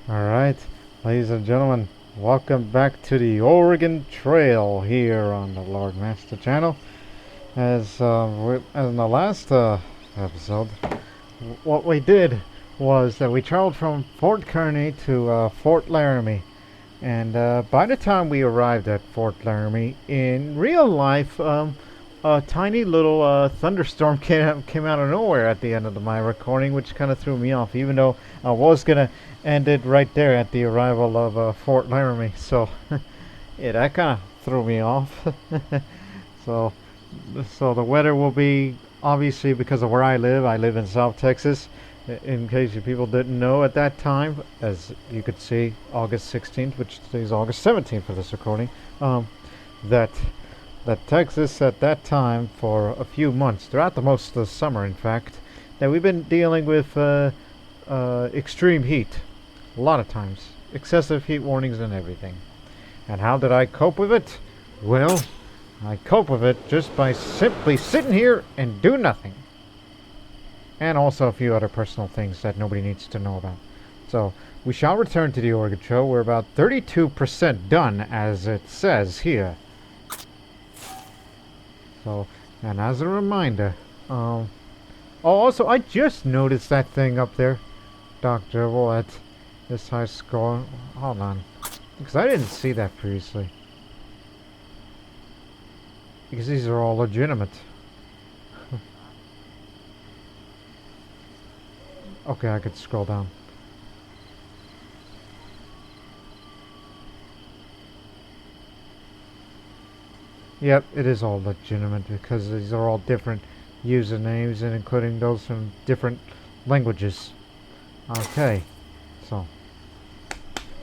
Alright, ladies and gentlemen, welcome back to the Oregon Trail here on the Lord Master channel. As in the last episode, what we did was that we traveled from Fort Kearny to Fort Laramie. And by the time we arrived at Fort Laramie, in real life, a tiny little thunderstorm came out of nowhere at the end of my recording, which kind of threw me off, even though I was going to end it right there at the arrival of Fort Laramie. So, yeah, that kind of threw me off. so, so the weather will be, obviously, because of where I live in South Texas. In case you people didn't know at that time, as you could see, August 16th, which today is August 17th for this recording, that that Texas at that time for a few months, throughout the most of the summer in fact, that we've been dealing with extreme heat. A lot of times. Excessive heat warnings and everything. And how did I cope with it? Well, I cope with it just by simply sitting here and do nothing. And also a few other personal things that nobody needs to know about. So, we shall return to the Oregon Trail. We're about 32% done, as it says here. So, and as a reminder, oh, also, I just noticed that thing up there. Dr. What? This high score. Hold on. Because I didn't see that previously. Because these are all legitimate. Okay, I could scroll down. Yep, it is all legitimate because these are all different usernames and including those from different languages. Okay, so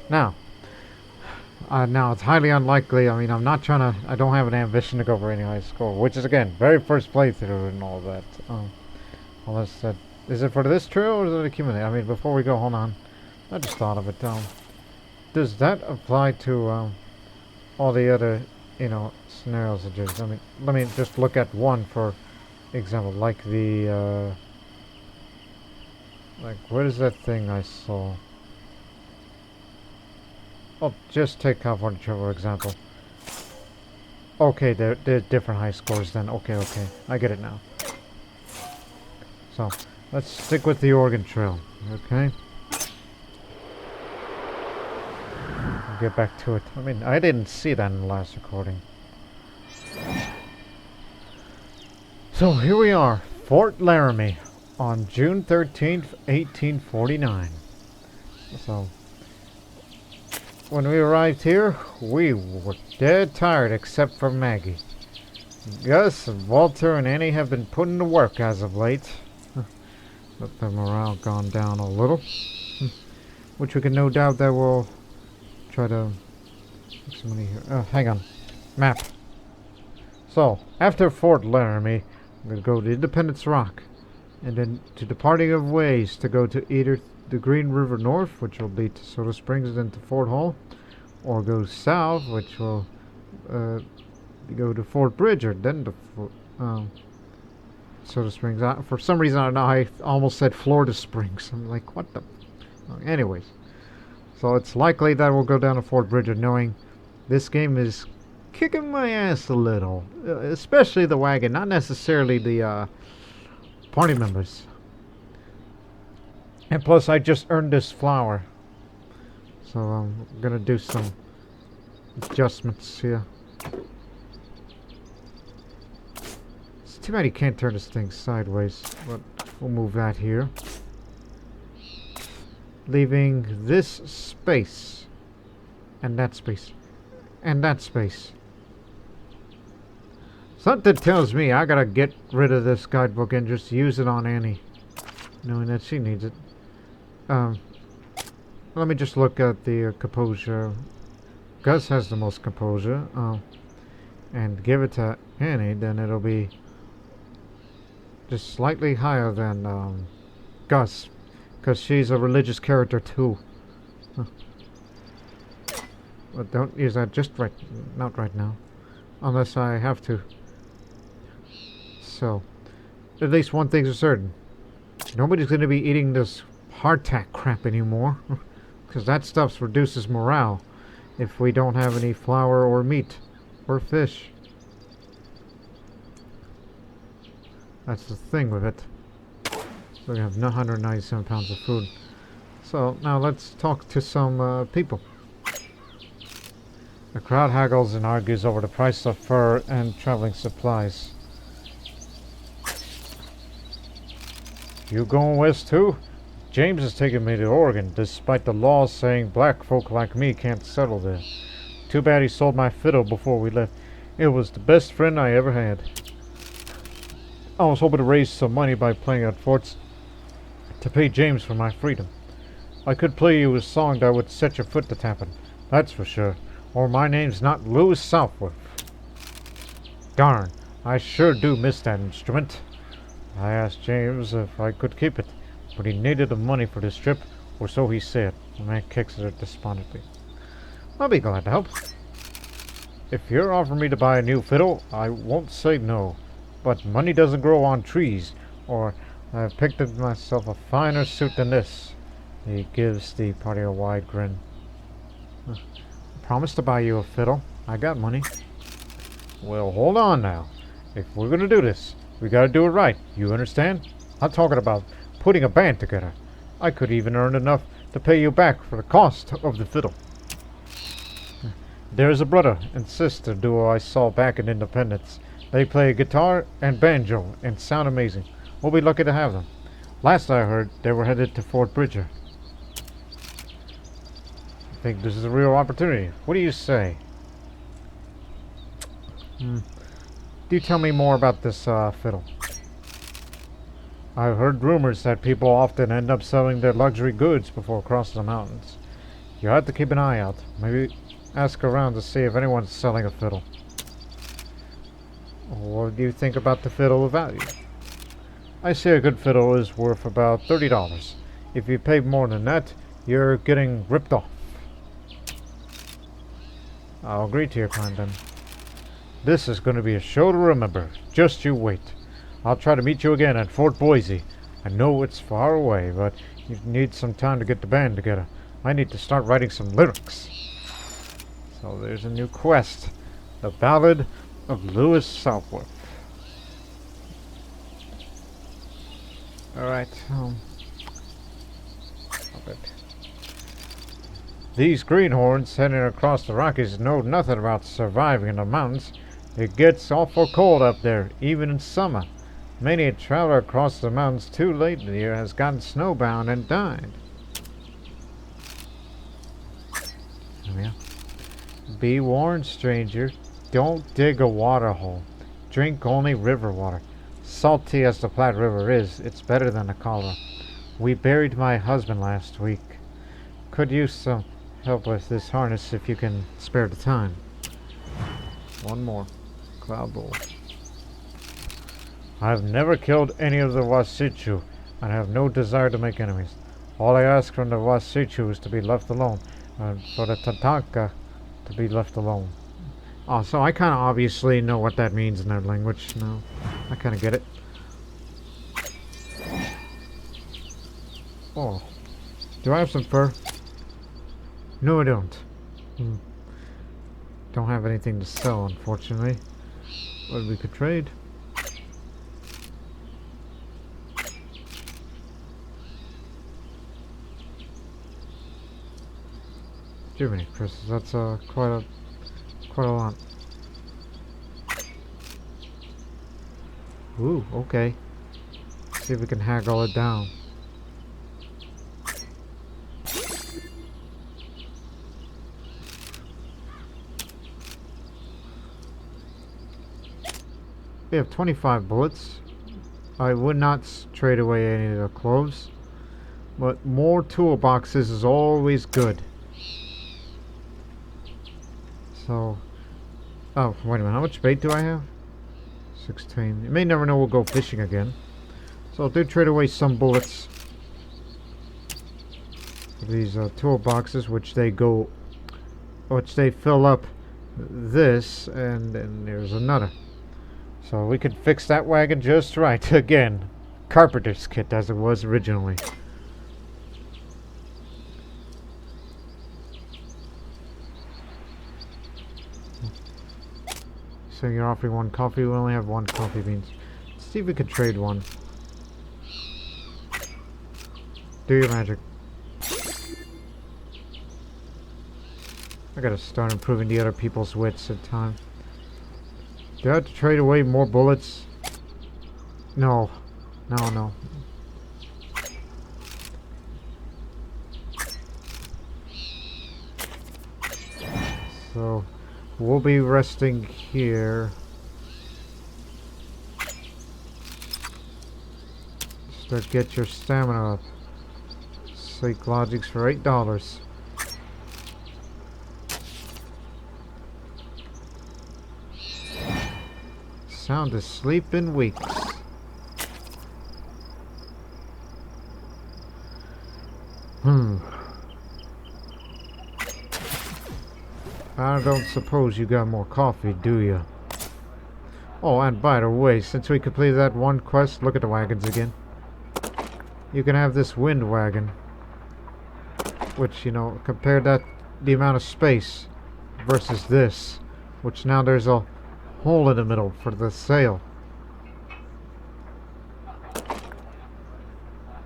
now it's highly unlikely. I mean, I'm not trying to. I don't have an ambition to go for any high score, which is again very first playthrough and all that. Unless that is it for this trail or is it accumulate? I mean, before we go, hold on. I just thought of it. Does that apply to all the other, scenarios? I mean, let me just look at one for example, like the like what is that thing I saw? I'll just take California Trail for example. Okay, they're different high scores then. Okay, I get it now. So, let's stick with the Oregon Trail, okay? I'll get back to it. I mean, I didn't see that in the last recording. So, here we are, Fort Laramie, on June 13th, 1849. So, when we arrived here, we were dead tired except for Maggie. Gus, Walter, and Annie have been putting to work as of late. But the morale gone down a little. Which we can no doubt that we'll try to... Somebody here. Hang on. Map. So, after Fort Laramie, I'm going to go to Independence Rock. And then to the parting of ways to go to either the Green River North, which will lead to Soda Springs, then to Fort Hall. Or go south, which will go to Fort Bridger, then to Soda Springs. For some reason, I don't know, I almost said Florida Springs. I'm like, what the... Anyways. So it's likely that we'll go down to Fort Bridger, knowing this game is kicking my ass a little. Especially the wagon, not necessarily the party members. And plus, I just earned this flower. So I'm gonna do some adjustments here. Too bad you can't turn this thing sideways, but we'll move that here. Leaving this space. And that space. And that space. Something tells me I gotta get rid of this guidebook and just use it on Annie. Knowing that she needs it. Let me just look at the composure. Gus has the most composure. And give it to Annie, then it'll be just slightly higher than Gus, because she's a religious character too. But don't use that not right now, unless I have to. So, at least one thing's for certain: nobody's going to be eating this hardtack crap anymore. Because that stuff reduces morale if we don't have any flour or meat or fish. That's the thing with it. So we have 197 pounds of food. So now let's talk to some people. The crowd haggles and argues over the price of fur and traveling supplies. You going west too? James is taking me to Oregon, despite the laws saying black folk like me can't settle there. Too bad he sold my fiddle before we left. It was the best friend I ever had. I was hoping to raise some money by playing at forts to pay James for my freedom. I could play you a song that would set your foot to tapping, that's for sure. Or my name's not Louis Southworth. Darn, I sure do miss that instrument. I asked James if I could keep it, but he needed the money for this trip, or so he said. The man kicks it despondently. I'll be glad to help. If you're offering me to buy a new fiddle, I won't say no. But money doesn't grow on trees, or I've picked myself a finer suit than this. He gives the party a wide grin. Promised to buy you a fiddle. I got money. Well, hold on now. If we're gonna do this, we gotta do it right. You understand? I'm talking about putting a band together. I could even earn enough to pay you back for the cost of the fiddle. There's a brother and sister duo I saw back in Independence. They play guitar and banjo and sound amazing. We'll be lucky to have them. Last I heard, they were headed to Fort Bridger. I think this is a real opportunity. What do you say? Do tell me more about this fiddle. I've heard rumors that people often end up selling their luxury goods before crossing the mountains. You have to keep an eye out. Maybe ask around to see if anyone's selling a fiddle. What do you think about the fiddle value? I say a good fiddle is worth about $30. If you pay more than that, you're getting ripped off. I'll agree to your plan then. This is going to be a show to remember. Just you wait. I'll try to meet you again at Fort Boise. I know it's far away, but you need some time to get the band together. I need to start writing some lyrics. So there's a new quest. The Ballad of Louis Southworth. Alright, these greenhorns heading across the Rockies know nothing about surviving in the mountains. It gets awful cold up there, even in summer. Many a traveler across the mountains too late in the year has gotten snowbound and died. Oh, yeah. Be warned, stranger. Don't dig a water hole. Drink only river water. Salty as the Platte River is, it's better than the Colorado. We buried my husband last week. Could use some help with this harness if you can spare the time. One more. Cloud Bowl. I've never killed any of the Wasichu, and have no desire to make enemies. All I ask from the Wasichu is to be left alone, and for the Tatanka to be left alone. Oh, so I kind of obviously know what that means in their language. No, I kind of get it. Oh, do I have some fur? No, I don't. Don't have anything to sell, unfortunately. But we could trade. Jiminy Chris, that's quite a lot. Ooh, okay. See if we can haggle it down. We have 25 bullets. I would not trade away any of the clothes, but more toolboxes is always good. So, oh, wait a minute, how much bait do I have? 16. You may never know we'll go fishing again. So I'll do trade away some bullets. These toolboxes, which they fill up this, and then there's another. So we can fix that wagon just right. Again, carpenter's kit as it was originally. So you're offering one coffee. We only have one coffee beans. Let's see if we can trade one. Do your magic. I gotta start improving the other people's wits at time. Do I have to trade away more bullets? No. No, no. So, we'll be resting here. Just to get your stamina up. Seek logics for $8. Sound asleep in weeks. I don't suppose you got more coffee, do you? Oh, and by the way, since we completed that one quest, look at the wagons again. You can have this wind wagon. Which, you know, compare that, the amount of space versus this. Which now there's a hole in the middle for the sail.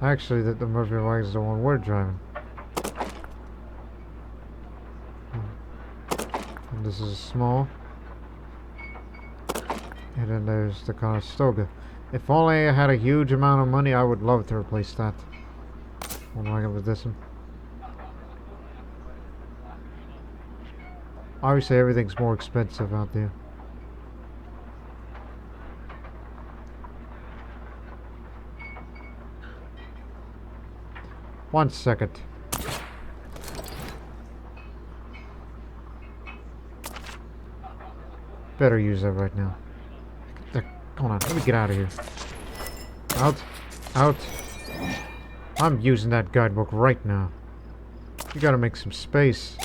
Actually, the Murphy wagon is the one we're driving. And this is small. And then there's the Conestoga. If only I had a huge amount of money, I would love to replace that one wagon with this one. Obviously, everything's more expensive out there. One second. Better use that right now. Hold on, let me get out of here. Out. Out. I'm using that guidebook right now. You gotta make some space.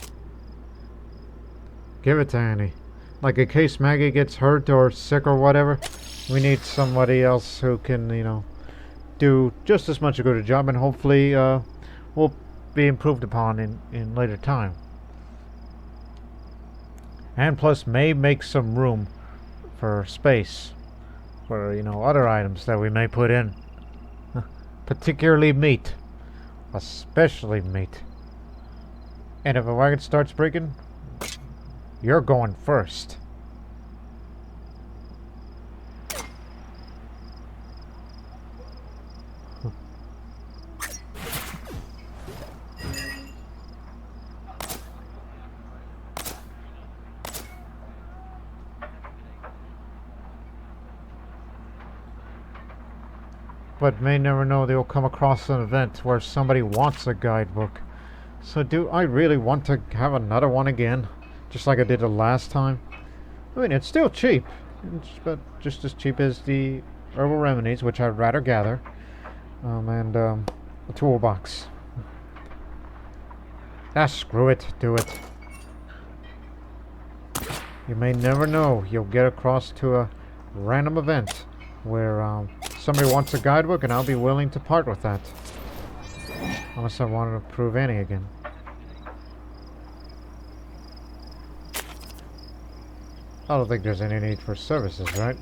Give it to Annie. Like in case Maggie gets hurt or sick or whatever, we need somebody else who can, you know, do just as much a good job, and hopefully will be improved upon in later time. And plus may make some room for space for, you know, other items that we may put in. Particularly meat. Especially meat. And if a wagon starts breaking, you're going first. But may never know, they'll come across an event where somebody wants a guidebook. So do I really want to have another one again? Just like I did the last time? I mean, it's still cheap. But just as cheap as the herbal remedies, which I'd rather gather. And a toolbox. Ah, screw it. Do it. You may never know. You'll get across to a random event where somebody wants a guidebook, and I'll be willing to part with that. Unless I wanted to prove Annie again. I don't think there's any need for services, right?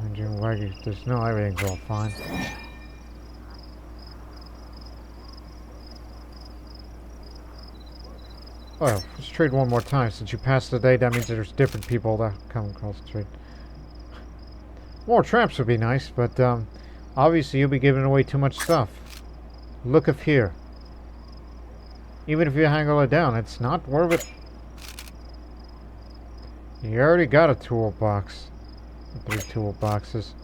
Engine wagon, there's no, everything's all fine. Oh, let's trade one more time. Since you passed the day, that means there's different people that come across the trade. More traps would be nice, but obviously you'll be giving away too much stuff. Look up here. Even if you haggle it down, it's not worth it. You already got a toolbox. 3 toolboxes.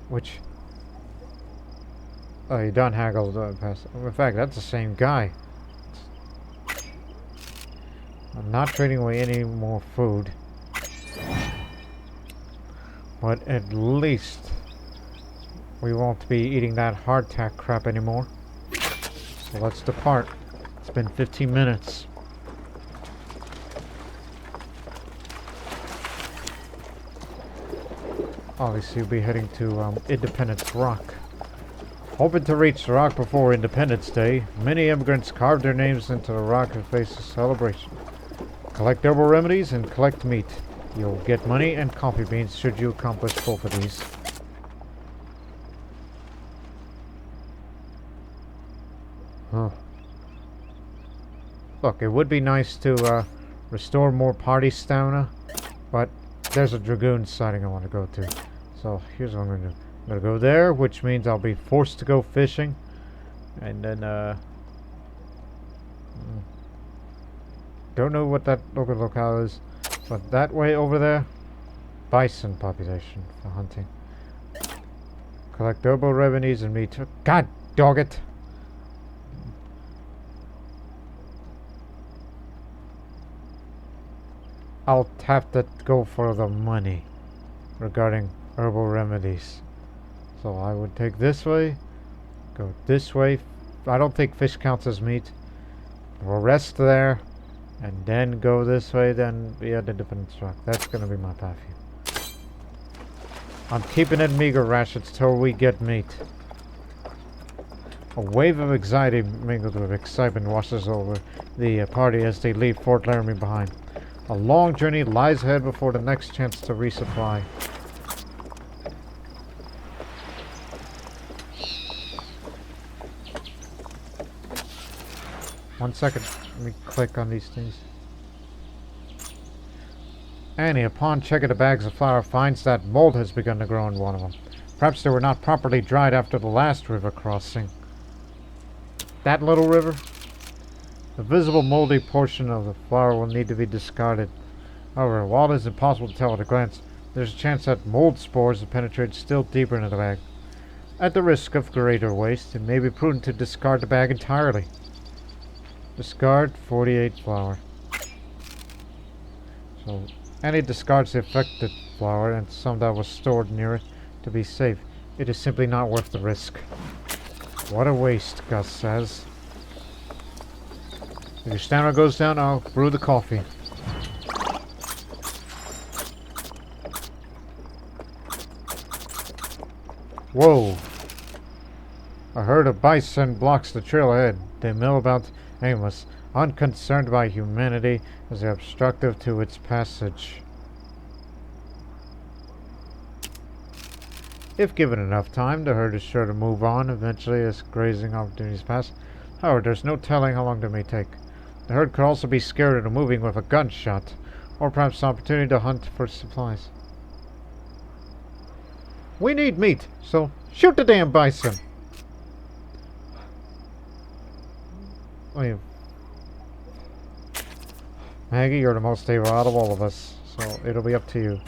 Which... Oh, you done haggled past. In fact, that's the same guy. I'm not trading away any more food. But at least we won't be eating that hardtack crap anymore. So let's depart. It's been 15 minutes. Obviously, we'll be heading to Independence Rock. Hoping to reach the rock before Independence Day, many immigrants carved their names into the rock and face a celebration. Collect herbal remedies and collect meat. You'll get money and coffee beans should you accomplish both of these. Huh. Look, it would be nice to restore more party stamina, but there's a Dragoon sighting I want to go to. So here's what I'm going to do. I'm going to go there, which means I'll be forced to go fishing. And then, don't know what that local locale is, but that way over there, bison population for hunting. Collect double revenues and meat. God dog it! I'll have to go for the money regarding herbal remedies. So I would take this way, go this way. I don't think fish counts as meat. We'll rest there, and then go this way, then be at the Independence Rock. That's gonna be my path here. I'm keeping it meager rations till we get meat. A wave of anxiety mingled with excitement washes over the party as they leave Fort Laramie behind. A long journey lies ahead before the next chance to resupply. One second, let me click on these things. Annie, upon checking the bags of flour, finds that mold has begun to grow in one of them. Perhaps they were not properly dried after the last river crossing. That little river? The visible moldy portion of the flour will need to be discarded. However, while it is impossible to tell at a glance, there's a chance that mold spores have penetrated still deeper into the bag. At the risk of greater waste, it may be prudent to discard the bag entirely. Discard 48 flour. So, Annie discards the affected flour and some that was stored near it to be safe. It is simply not worth the risk. What a waste, Gus says. If your stamina goes down, I'll brew the coffee. Whoa! A herd of bison blocks the trail ahead. They mill about aimless, unconcerned by humanity as they're obstructive to its passage. If given enough time, the herd is sure to move on eventually as grazing opportunities pass. However, there's no telling how long they may take. The herd could also be scared into moving with a gunshot, or perhaps an opportunity to hunt for supplies. We need meat, so shoot the damn bison! Wait. Maggie, you're the most stable out of all of us, so it'll be up to you.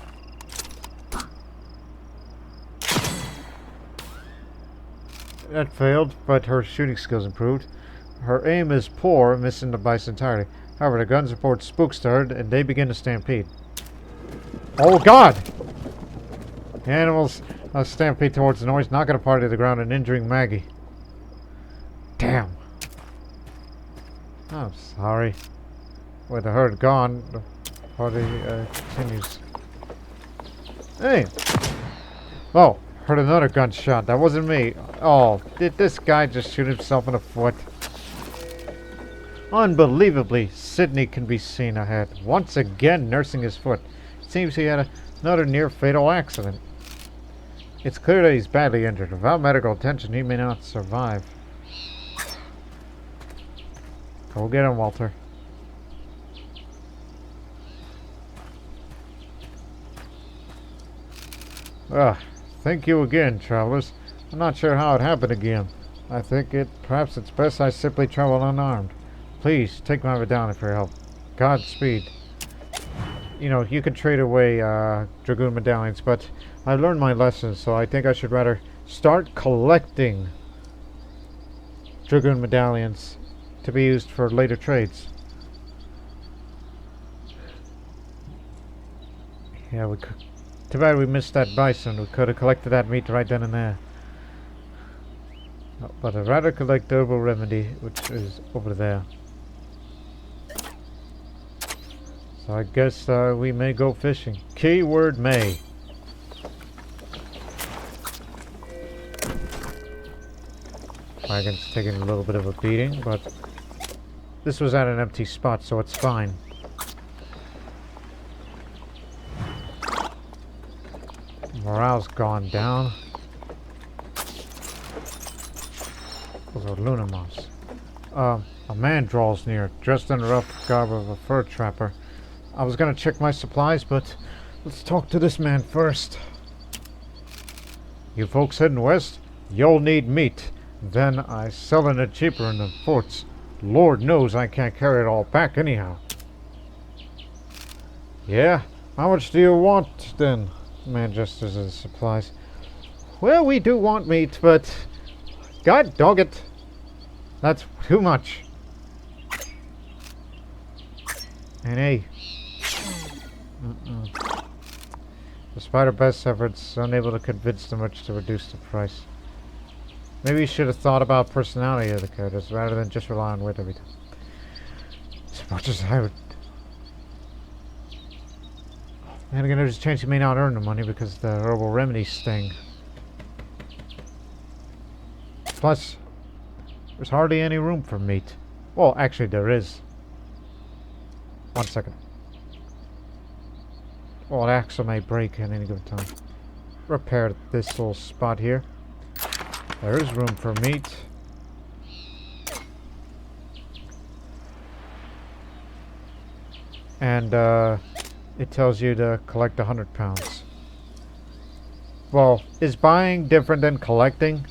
That failed, but her shooting skills improved. Her aim is poor, missing the bison entirely. However, the guns report spooks to her, and they begin to stampede. Oh God! The animals stampede towards the noise, knocking a party to the ground and injuring Maggie. Damn. I'm sorry. With the herd gone, the party continues. Hey! Oh, heard another gunshot. That wasn't me. Oh, did this guy just shoot himself in the foot? Unbelievably, Sidney can be seen ahead, once again nursing his foot. It seems he had another near-fatal accident. It's clear that he's badly injured. Without medical attention, he may not survive. Go get him, Walter. Thank you again, travelers. I'm not sure how it happened again. I think perhaps it's best I simply travel unarmed. Please, take my medallion for your help. Godspeed. You know, you can trade away Dragoon medallions, but I learned my lesson, so I think I should rather start collecting Dragoon medallions to be used for later trades. Yeah, too bad we missed that bison. We could have collected that meat right then and there. But I'd rather collect the herbal remedy, which is over there. So I guess we may go fishing. Keyword may. Wagon's taking a little bit of a beating, but this was at an empty spot, so it's fine. Morale's gone down. Those are Luna moths. A man draws near, dressed in the rough garb of a fur trapper. I was gonna check my supplies, but let's talk to this man first. You folks heading west? You'll need meat. Then I selling it cheaper in the forts. Lord knows I can't carry it all back anyhow. Yeah? How much do you want then? The man gestures at his supplies. Well, we do want meat, but God dog it. That's too much. And hey. Despite our best efforts, unable to convince them much to reduce the price. Maybe you should have thought about personality of the characters rather than just rely on wit every time. As much as I would. And again, there's a chance you may not earn the money because the herbal remedies sting. Plus, there's hardly any room for meat. Well, actually there is. 1 second. Well, the axle may break at any given time. Repair this little spot here. There is room for meat. And it tells you to collect 100 pounds. Well, is buying different than collecting?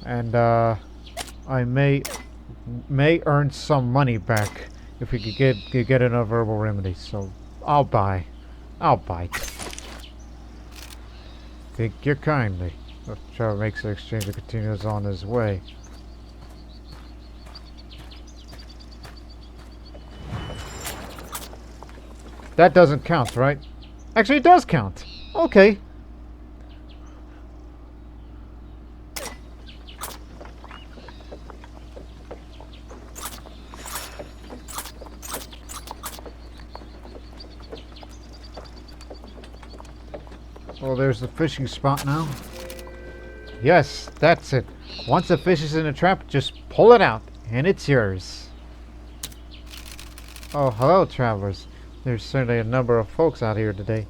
And I may earn some money back if we could get enough herbal remedies. So I'll buy. Think you're kindly. The traveler makes the exchange and continues on his way. That doesn't count, right? Actually, it does count. Okay. Well, there's the fishing spot now. Yes, that's it. Once the fish is in the trap, just pull it out, and it's yours. Oh, hello, travelers. There's certainly a number of folks out here today.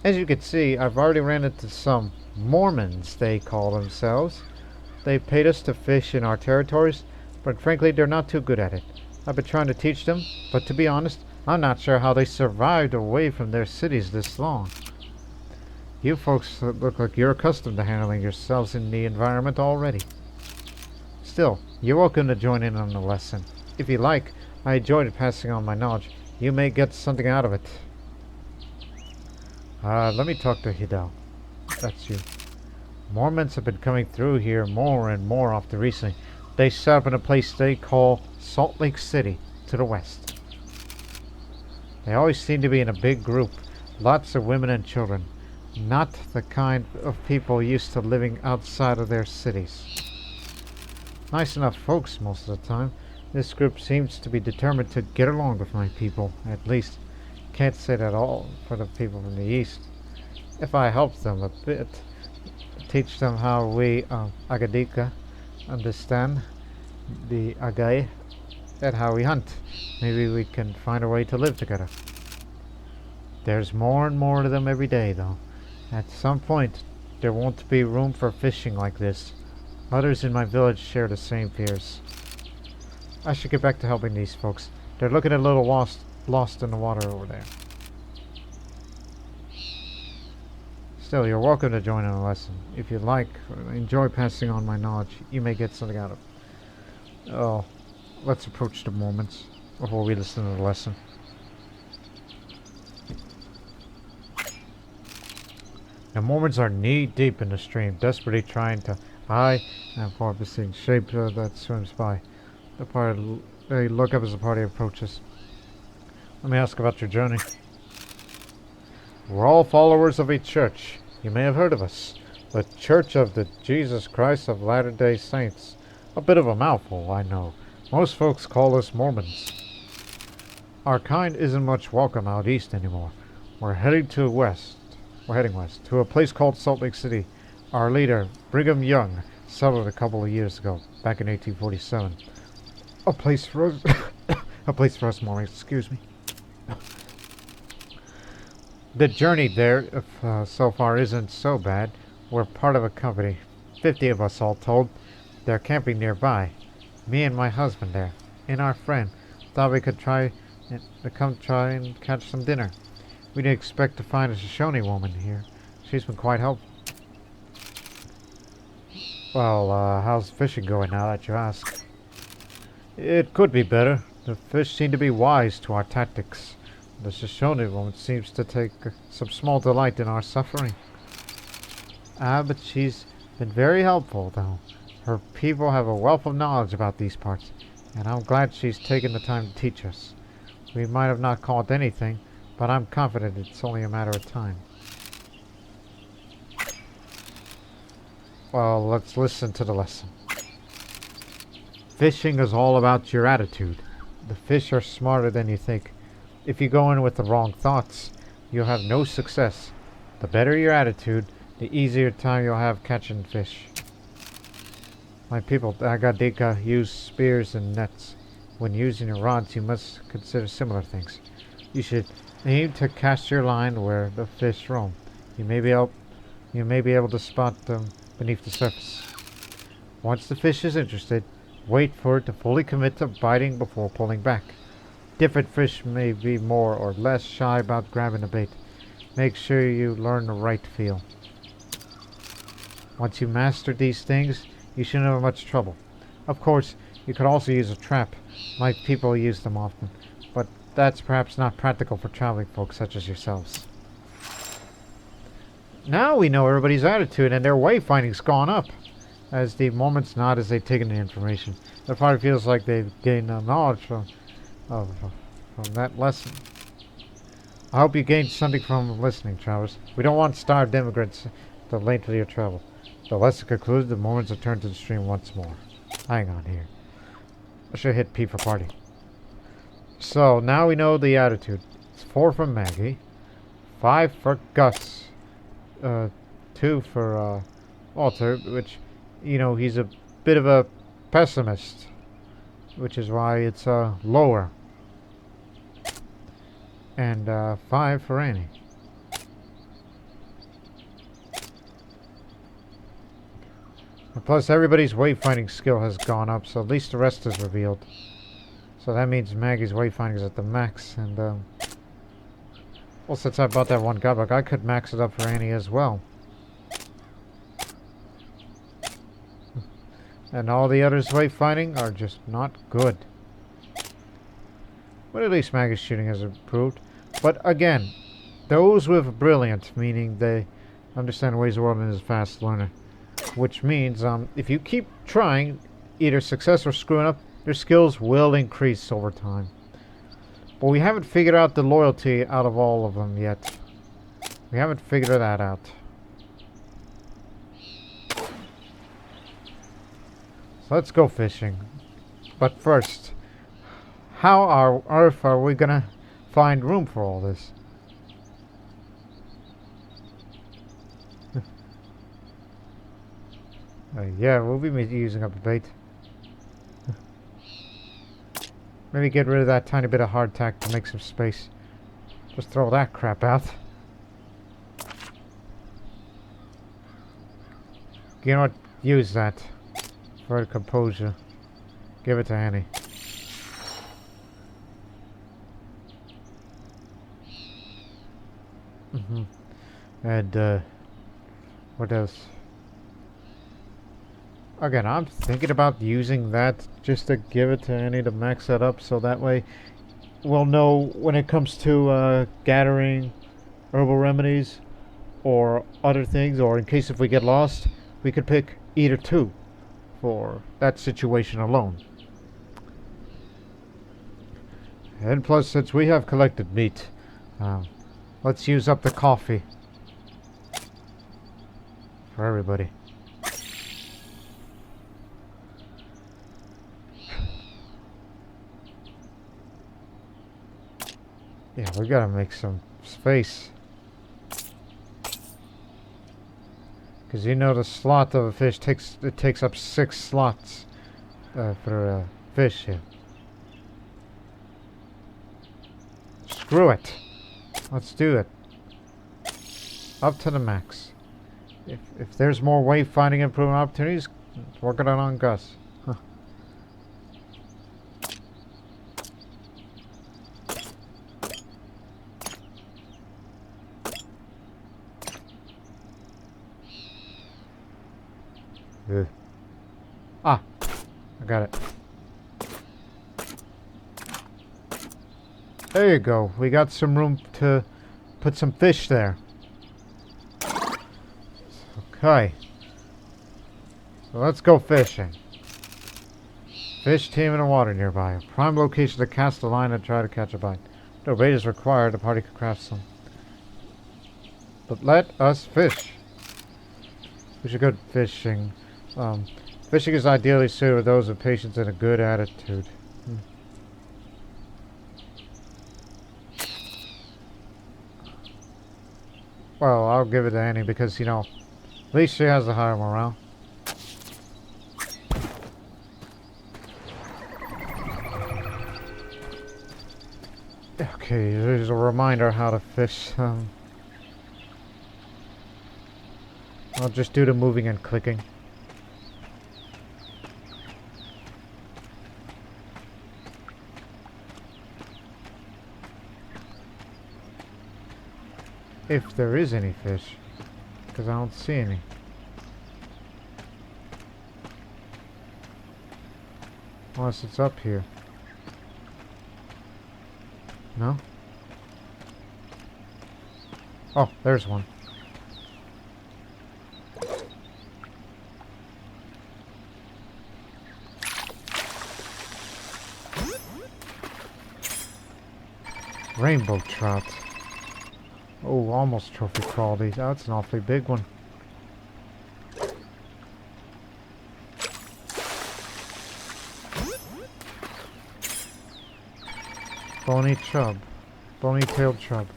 As you can see, I've already ran into some Mormons, they call themselves. They paid us to fish in our territories, but frankly, they're not too good at it. I've been trying to teach them, but to be honest, I'm not sure how they survived away from their cities this long. You folks look like you're accustomed to handling yourselves in the environment already. Still, you're welcome to join in on the lesson. If you like, I enjoyed passing on my knowledge. You may get something out of it. Let me talk to Hidel. That's you. Mormons have been coming through here more and more often recently. They set up in a place they call Salt Lake City, to the west. They always seem to be in a big group. Lots of women and children. Not the kind of people used to living outside of their cities. Nice enough folks most of the time. This group seems to be determined to get along with my people, at least. Can't say that all for the people from the east. If I help them a bit, teach them how we, Agadika, understand the Agai, and how we hunt, maybe we can find a way to live together. There's more and more of them every day, though. At some point, there won't be room for fishing like this. Others in my village share the same fears. I should get back to helping these folks. They're looking a little lost in the water over there. Still, you're welcome to join in a lesson. If you like, enjoy passing on my knowledge. You may get something out of it. Oh, let's approach the moments before we listen to the lesson. The Mormons are knee-deep in the stream, desperately trying to eye and form the same shape that swims by. They look up as the party approaches. Let me ask about your journey. We're all followers of a church. You may have heard of us. The Church of the Jesus Christ of Latter-day Saints. A bit of a mouthful, I know. Most folks call us Mormons. Our kind isn't much welcome out east anymore. We're heading west to a place called Salt Lake City. Our leader, Brigham Young, settled a couple of years ago, back in 1847. A place for us, Mormons, excuse me. The journey there so far isn't so bad. We're part of a company. 50 of us all told. They're camping nearby. Me and my husband there. And our friend. Thought we could come try and catch some dinner. We didn't expect to find a Shoshone woman here. She's been quite helpful. Well, how's fishing going now that you ask? It could be better. The fish seem to be wise to our tactics. The Shoshone woman seems to take some small delight in our suffering. But she's been very helpful, though. Her people have a wealth of knowledge about these parts, and I'm glad she's taken the time to teach us. We might have not caught anything, but I'm confident it's only a matter of time. Well, let's listen to the lesson. Fishing is all about your attitude. The fish are smarter than you think. If you go in with the wrong thoughts, you'll have no success. The better your attitude, the easier time you'll have catching fish. My people, Agadika, use spears and nets. When using your rods, you must consider similar things. You should aim to cast your line where the fish roam. You may be able to spot them beneath the surface. Once the fish is interested, wait for it to fully commit to biting before pulling back. Different fish may be more or less shy about grabbing the bait. Make sure you learn the right feel. Once you master these things, you shouldn't have much trouble. Of course, you could also use a trap. My people use them often, but that's perhaps not practical for traveling folks such as yourselves. Now we know everybody's attitude, and their wayfinding's gone up. As the moments nod as they take in the information, the party feels like they've gained knowledge from that lesson. I hope you gained something from listening, travelers. We don't want starved immigrants the length of your travel. The lesson concludes, the moments are turned to the stream once more. Hang on here. I should hit P for party. So, now we know the attitude. It's 4 for Maggie. 5 for Gus. 2 for Walter, which, you know, he's a bit of a pessimist. Which is why it's lower. And 5 for Annie. And plus, everybody's wayfinding skill has gone up, so at least the rest is revealed. So that means Maggie's wayfinding is at the max, and well, since I bought that one godbook, I could max it up for Annie as well. And all the others wayfinding are just not good. But at least Maggie's shooting has improved. But again, those with brilliant, meaning they understand ways of the world and is a fast learner. Which means, if you keep trying, either success or screwing up, your skills will increase over time. But we haven't figured out the loyalty out of all of them yet. We haven't figured that out. So let's go fishing. But first, how on earth are we gonna find room for all this? Yeah, we'll be using up a bait. Maybe get rid of that tiny bit of hardtack to make some space. Just throw that crap out. You know what? Use that for composure. Give it to Annie. And what else? Again, I'm thinking about using that just to give it to Annie to max that up, so that way we'll know when it comes to gathering herbal remedies or other things, or in case if we get lost, we could pick either 2 for that situation alone. And plus, since we have collected meat, let's use up the coffee for everybody. Yeah, we gotta make some space. Because you know the slot of a fish takes up 6 slots for a fish here. Screw it. Let's do it. up to the max. If there's more wayfinding improvement opportunities, work it out on Gus. Huh. Ugh. Ah, I got it. There you go. We got some room to put some fish there. Okay. So let's go fishing. Fish team in the water nearby. A prime location to cast a line and try to catch a bite. No bait is required. The party can craft some. But let us fish. We should go fishing. Fishing is ideally suited for those with patience and a good attitude. Well, I'll give it to Annie because, you know, at least she has the higher morale. Okay, there's a reminder how to fish. I'll just do the moving and clicking. If there is any fish, because I don't see any. Unless it's up here. No? Oh, there's one. Rainbow trout. Oh, almost trophy quality. That's an awfully big one. Bony chub. Bony-tailed chub.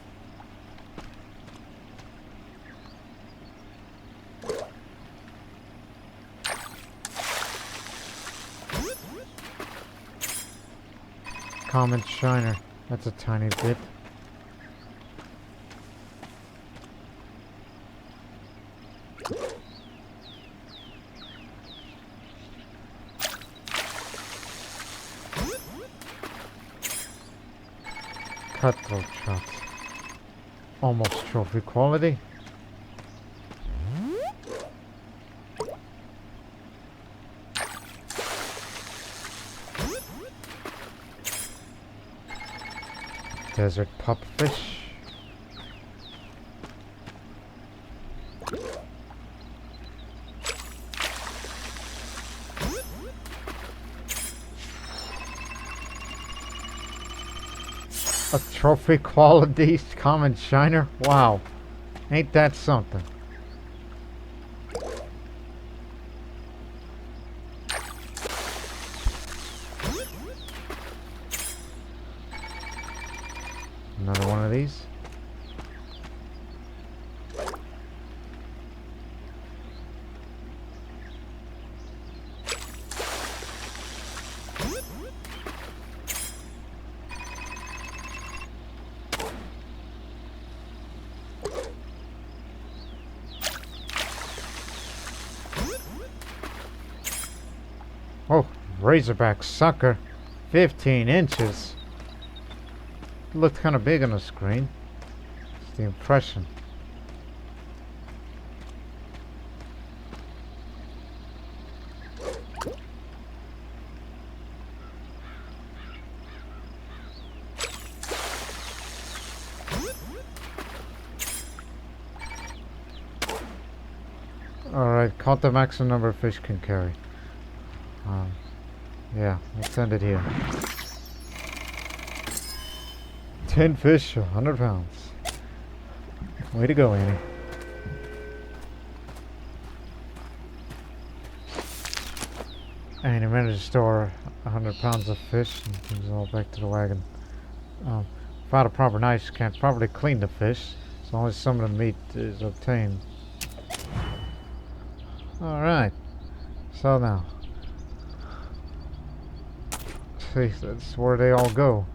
Common shiner. That's a tiny bit. Cutthroat trout. Almost trophy quality. Desert pupfish. A trophy quality common shiner? Wow. Ain't that something? Another one of these. Oh, razorback sucker. 15 inches. It looked kind of big on the screen. It's the impression. Alright, count the maximum number of fish can carry. Yeah, let's end it here. 10 fish, 100 pounds. Way to go, Annie. Annie managed to store 100 pounds of fish and brings it all back to the wagon. Without a proper knife, you can't properly clean the fish, as long as some of the meat is obtained. Alright, so now. See, that's where they all go.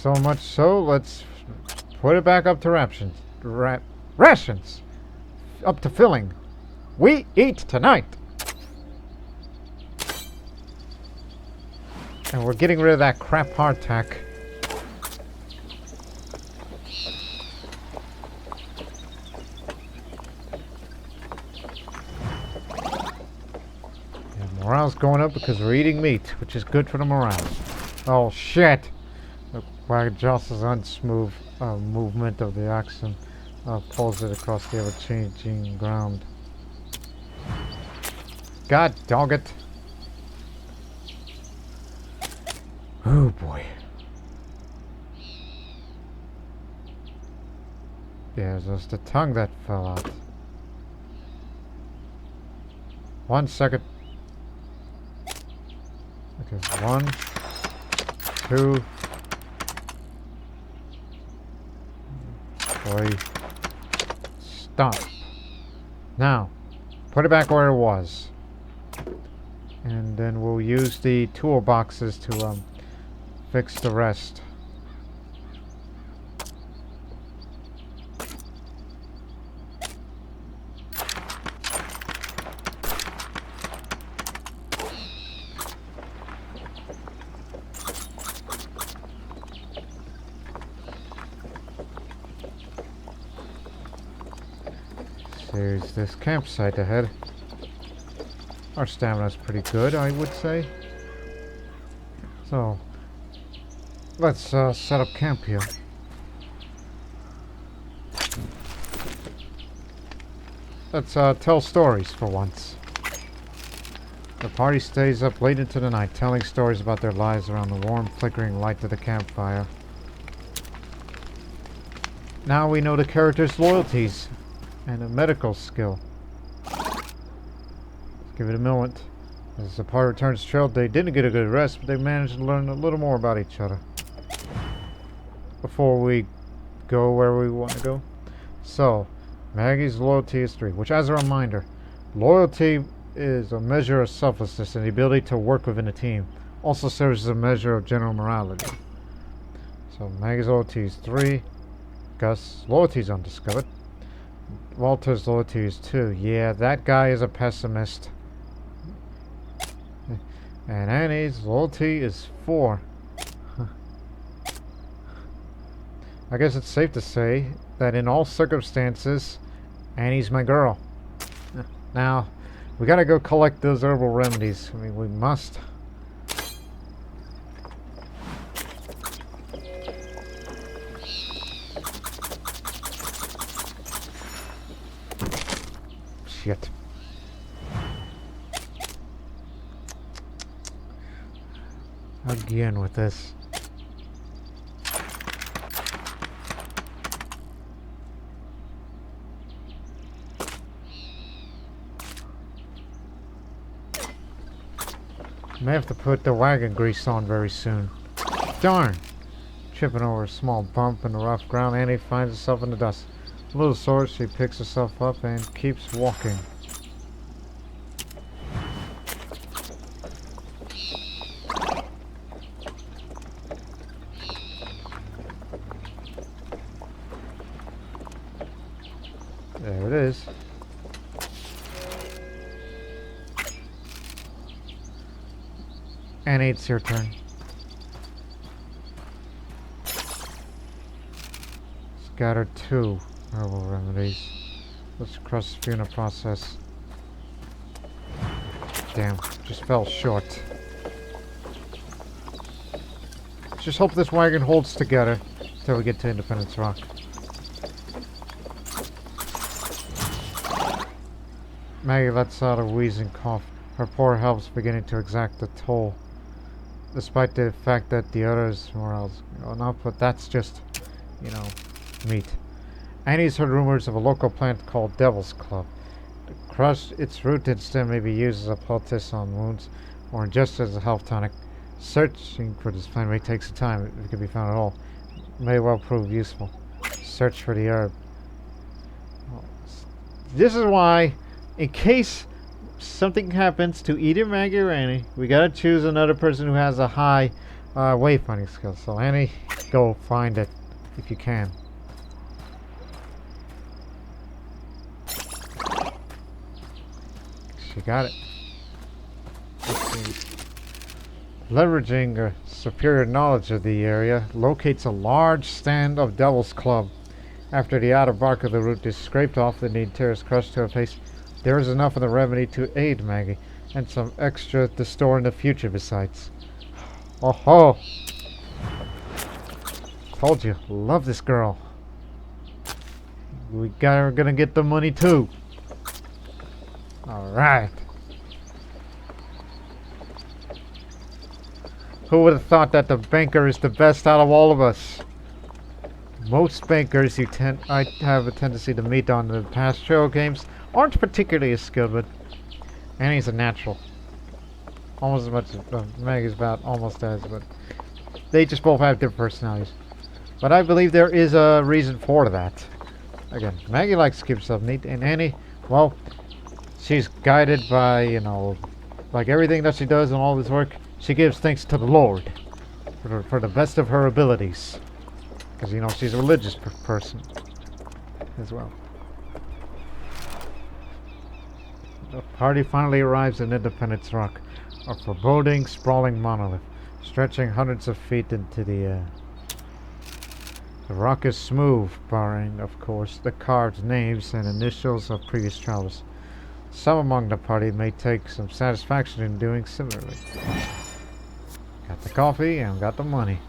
So much so, let's put it back up to rations. Up to filling. We eat tonight. And we're getting rid of that crap hardtack. And morale's going up because we're eating meat, which is good for the morale. Oh shit! The wagon jostles unsmooth movement of the oxen. Pulls it across the ever-changing ground. God dog it! Oh boy. Yeah, just the tongue that fell out. 1 second. Okay, 1, 2, 3. Stop. Now, put it back where it was. And then we'll use the toolboxes to fix the rest. There's this campsite ahead. Our stamina's pretty good, I would say. So, let's set up camp here. Let's tell stories for once. The party stays up late into the night, telling stories about their lives around the warm, flickering light of the campfire. Now we know the characters' loyalties and a medical skill. Let's give it a moment. As the party returns to trail, they didn't get a good rest, but they managed to learn a little more about each other before we go where we want to go. So, Maggie's loyalty is 3, which, as a reminder, loyalty is a measure of selflessness and the ability to work within a team. Also serves as a measure of general morality. So, Maggie's loyalty is 3. Gus' loyalty is undiscovered. Walter's loyalty is 2. Yeah, that guy is a pessimist. And Annie's loyalty is 4. I guess it's safe to say that in all circumstances, Annie's my girl. Now, we gotta go collect those herbal remedies. I mean, we must. Shit. Again with this. May have to put the wagon grease on very soon. Darn! Tripping over a small bump in the rough ground, Annie finds herself in the dust. A little sore, she picks herself up and keeps walking. There it is. Annie, it's your turn. Scatter 2 herbal remedies. Let's cross the funeral process. Damn, just fell short. Let's just hope this wagon holds together until we get to Independence Rock. Maggie lets out a wheezing cough. Her poor health's beginning to exact a toll. Despite the fact that the others' morale's going up, but that's just, you know, meat. Annie's heard rumors of a local plant called Devil's Club. To crush its root and stem may be used as a poultice on wounds, or ingested as a health tonic. Searching for this plant may take some time, if it can be found at all. It may well prove useful. Search for the herb. This is why, in case something happens to either Maggie or Annie, we gotta choose another person who has a high wayfinding skills. So Annie, go find it if you can. She got it. Leveraging a superior knowledge of the area, locates a large stand of Devil's Club. After the outer bark of the root is scraped off, the interior is crushed to a paste. There is enough of the remedy to aid Maggie, and some extra to store in the future besides. Oh ho! Told you, love this girl. We're gonna get the money too. Alright. Who would have thought that the banker is the best out of all of us? Most bankers I have a tendency to meet on the past trail games aren't particularly as skilled, but Annie's a natural. Almost as much as Maggie's about almost as, but they just both have different personalities. But I believe there is a reason for that. Again, Maggie likes to keep herself neat, and Annie, well, she's guided by, you know, like everything that she does and all this work, she gives thanks to the Lord for the best of her abilities. Because, you know, she's a religious person as well. The party finally arrives in Independence Rock, a foreboding, sprawling monolith, stretching hundreds of feet into the air. The rock is smooth, barring, of course, the carved names and initials of previous travelers. Some among the party may take some satisfaction in doing similarly. Got the coffee and got the money.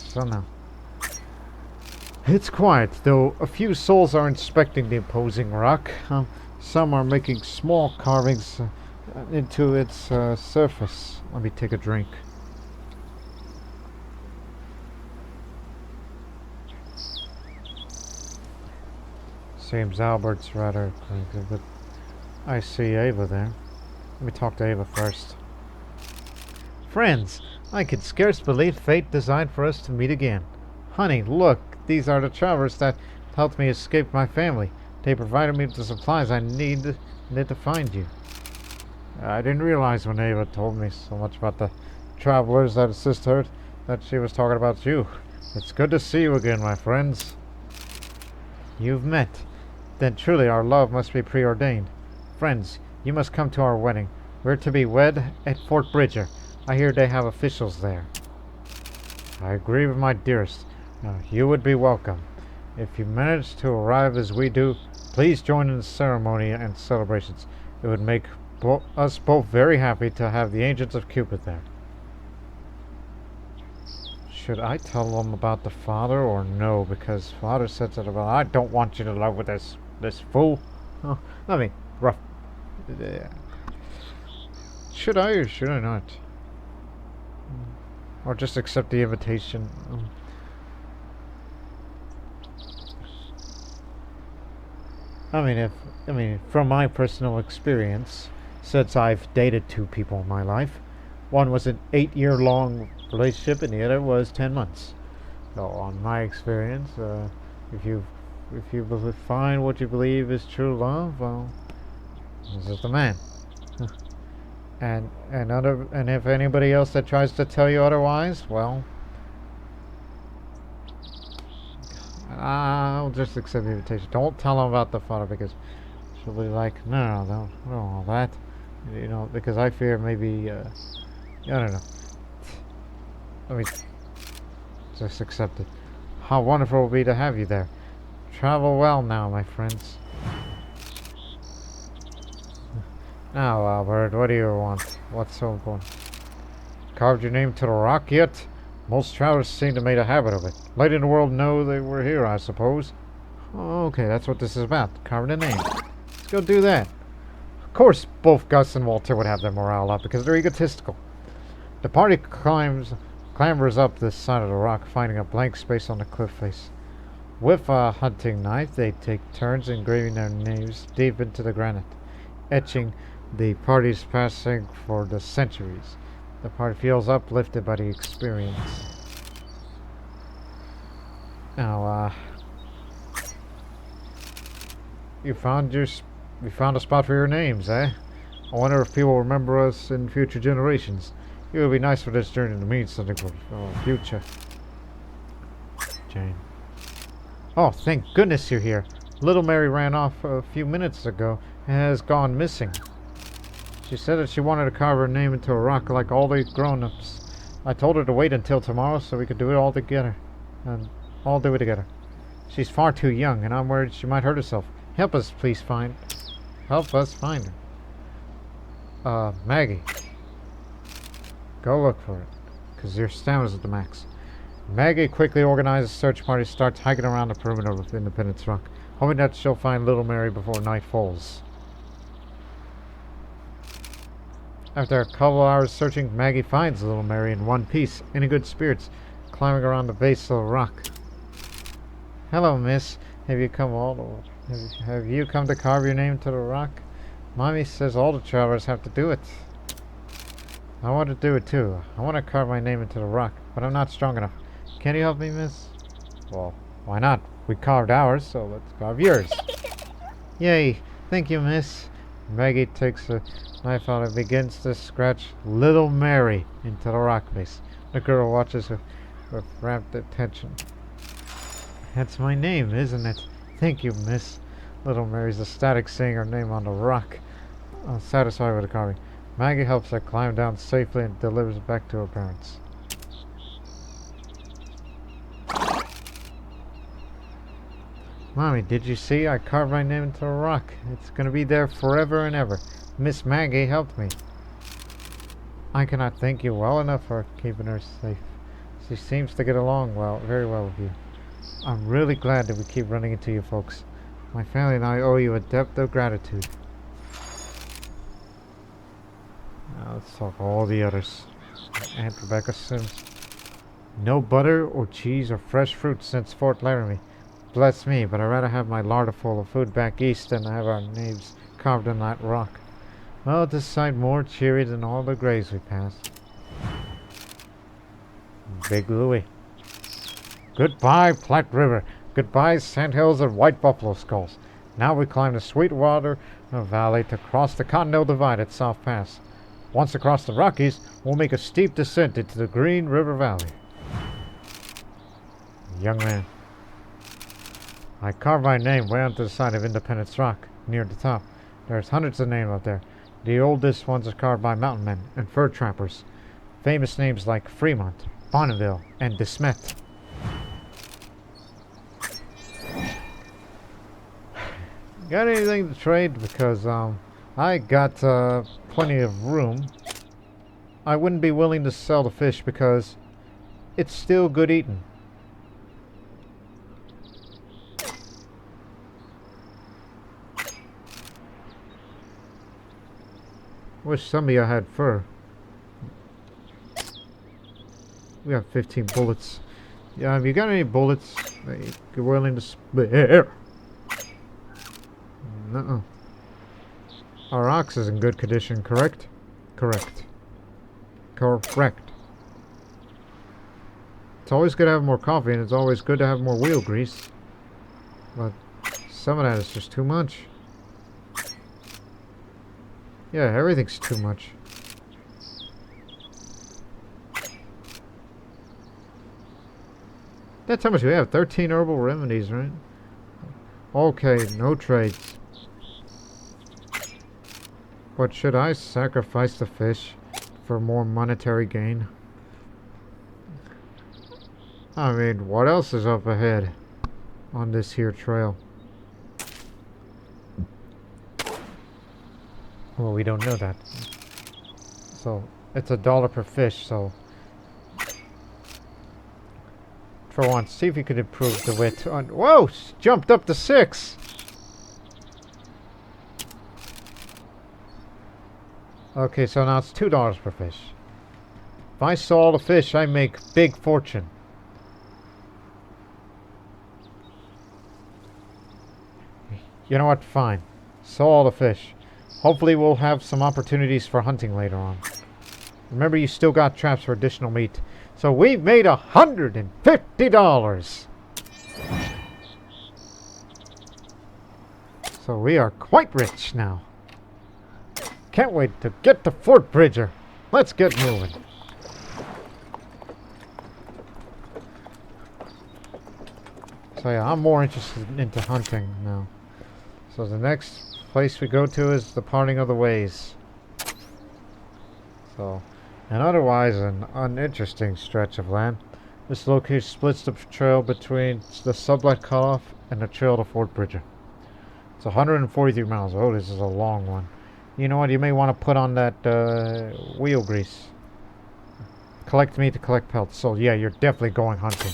So now, it's quiet, though a few souls are inspecting the imposing rock. Some are making small carvings into its surface. Let me take a drink. Seems Albert's rather cranky, but I see Ava there. Let me talk to Ava first. Friends, I can scarce believe fate designed for us to meet again. Honey, look, these are the travelers that helped me escape my family. They provided me with the supplies I needed to find you. I didn't realize when Ava told me so much about the travelers that assist her that she was talking about you. It's good to see you again, my friends. You've met. Then truly our love must be preordained. Friends, you must come to our wedding. We're to be wed at Fort Bridger. I hear they have officials there. I agree with my dearest. You would be welcome. If you manage to arrive as we do, please join in the ceremony and celebrations. It would make us both very happy to have the Agents of Cupid there. Should I tell them about the father or no? Because father said that about, I don't want you to love with this fool. Oh, I mean, rough. Should I or should I not? Or just accept the invitation? I mean, from my personal experience, since I've dated two people in my life, one was an 8-year-long relationship and the other was 10 months. So, on my experience, if you find what you believe is true love, well, this is the man. And if anybody else that tries to tell you otherwise, well, I'll just accept the invitation. Don't tell them about the father because she'll be like, no, don't all that, you know, because I fear maybe, I don't know. Let me just accept it. How wonderful it will be to have you there. Travel well now, my friends. Now, Albert, what do you want? What's so important? Carved your name to the rock yet? Most travelers seem to make a habit of it. Letting the world know they were here, I suppose. Oh, okay, that's what this is about. Carving a name. Let's go do that. Of course, both Gus and Walter would have their morale up because they're egotistical. The party clambers up this side of the rock, finding a blank space on the cliff face. With a hunting knife, they take turns engraving their names deep into the granite, etching the party's passing for the centuries. The party feels uplifted by the experience. Now, you found a spot for your names, eh? I wonder if people remember us in future generations. It would be nice for this journey to mean something for our future. Jane. Oh, thank goodness you're here. Little Mary ran off a few minutes ago and has gone missing. She said that she wanted to carve her name into a rock like all the grown-ups. I told her to wait until tomorrow so we could do it all together. And all do it together. She's far too young, and I'm worried she might hurt herself. Help us find her. Maggie. Go look for it, because your stamina's at the max. Maggie quickly organizes a search party and starts hiking around the perimeter of Independence Rock, hoping that she'll find Little Mary before night falls. After a couple hours searching, Maggie finds Little Mary in one piece, in good spirits, climbing around the base of the rock. Hello, miss. Have you come to carve your name to the rock? Mommy says all the travelers have to do it. I want to do it too. I want to carve my name into the rock, but I'm not strong enough. Can you help me, miss? Well, why not? We carved ours, so let's carve yours. Yay! Thank you, miss. Maggie takes a knife out and begins to scratch Little Mary into the rock face. The girl watches her with rapt attention. That's my name, isn't it? Thank you, miss. Little Mary's ecstatic seeing her name on the rock. Satisfied with the carving, Maggie helps her climb down safely and delivers it back to her parents. Mommy, did you see? I carved my name into a rock. It's going to be there forever and ever. Miss Maggie helped me. I cannot thank you well enough for keeping her safe. She seems to get along very well with you. I'm really glad that we keep running into you folks. My family and I owe you a debt of gratitude. Now let's talk all the others. Aunt Rebecca Sims. No butter or cheese or fresh fruit since Fort Laramie. Bless me, but I'd rather have my larder full of food back east than have our names carved in that rock. Well, this sight more cheery than all the graves we passed. Big Louie. Goodbye, Platte River. Goodbye, sandhills and white buffalo skulls. Now we climb the Sweetwater Valley to cross the Continental Divide at South Pass. Once across the Rockies, we'll make a steep descent into the Green River Valley. Young man. I carved my name way onto the side of Independence Rock, near the top. There's hundreds of names up there. The oldest ones are carved by mountain men and fur trappers. Famous names like Fremont, Bonneville, and DeSmet. Got anything to trade? Because I got plenty of room. I wouldn't be willing to sell the fish because it's still good eating. Wish some of you had fur. We got 15 bullets. Yeah, have you got any bullets that you're willing to spare? No. Our ox is in good condition, correct? Correct. Correct. It's always good to have more coffee, and it's always good to have more wheel grease. But some of that is just too much. Yeah, everything's too much. That's how much we have. 13 herbal remedies, right? Okay, no trades. But should I sacrifice the fish for more monetary gain? I mean, what else is up ahead on this here trail? Well, we don't know that. So, it's $1 per fish, so... For once, see if you could improve the width on... Whoa! Jumped up to 6! Okay, so now it's $2 per fish. If I sell all the fish, I make big fortune. You know what? Fine. Sell all the fish. Hopefully we'll have some opportunities for hunting later on. Remember, you still got traps for additional meat. So we've made $150! So we are quite rich now. Can't wait to get to Fort Bridger. Let's get moving. So yeah, I'm more interested into hunting now. So the next place we go to is the parting of the ways. So, and otherwise an uninteresting stretch of land. This location splits the trail between the sublet cutoff and the trail to Fort Bridger. It's 143 miles. Oh, this is a long one. You know what? You may want to put on that wheel grease. Collect meat to collect pelts. So yeah, you're definitely going hunting.